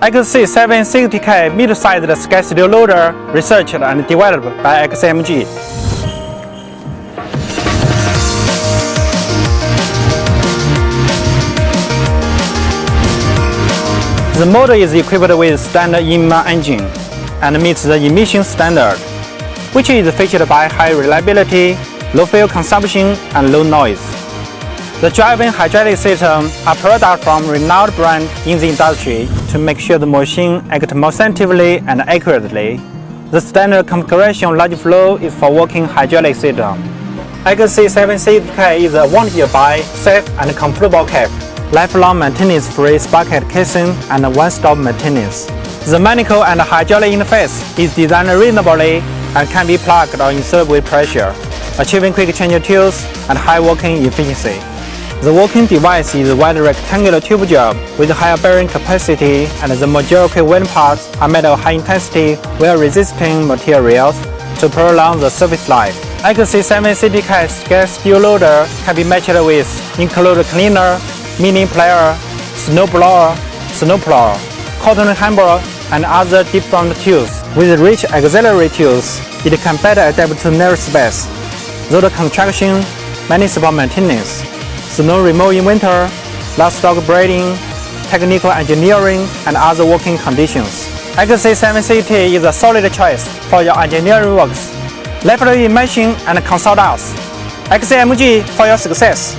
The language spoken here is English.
XC760K mid-sized scale loader researched and developed by XCMG. The model is equipped with standard inline engine and meets the emission standard, which is featured by high reliability, low fuel consumption, and low noise. The drive-in hydraulic system are products from renowned brand in the industry to make sure the machine acts more sensitively and accurately. The standard configuration large flow is for working hydraulic system. XC760K is a wanted-to-buy, safe and comfortable cab, lifelong maintenance-free sprocket casing, and one-stop maintenance. The mechanical and hydraulic interface is designed reasonably and can be plugged or inserted with pressure, achieving quick change tools and high working efficiency. The working device is a wide rectangular tube job with higher bearing capacity, and the majority wind parts are made of high-intensity, wear-resisting materials to prolong the service life. XC760K scale steel loader can be matched with include cleaner, mini player, snow blower, cotton hammer, and other different tools. With rich auxiliary tools, it can better adapt to narrow space, road construction, municipal maintenance, snow removal in winter, livestock breeding, technical engineering, and other working conditions. XC760 is a solid choice for your engineering works. Leverage imagine and consult us. XCMG for your success.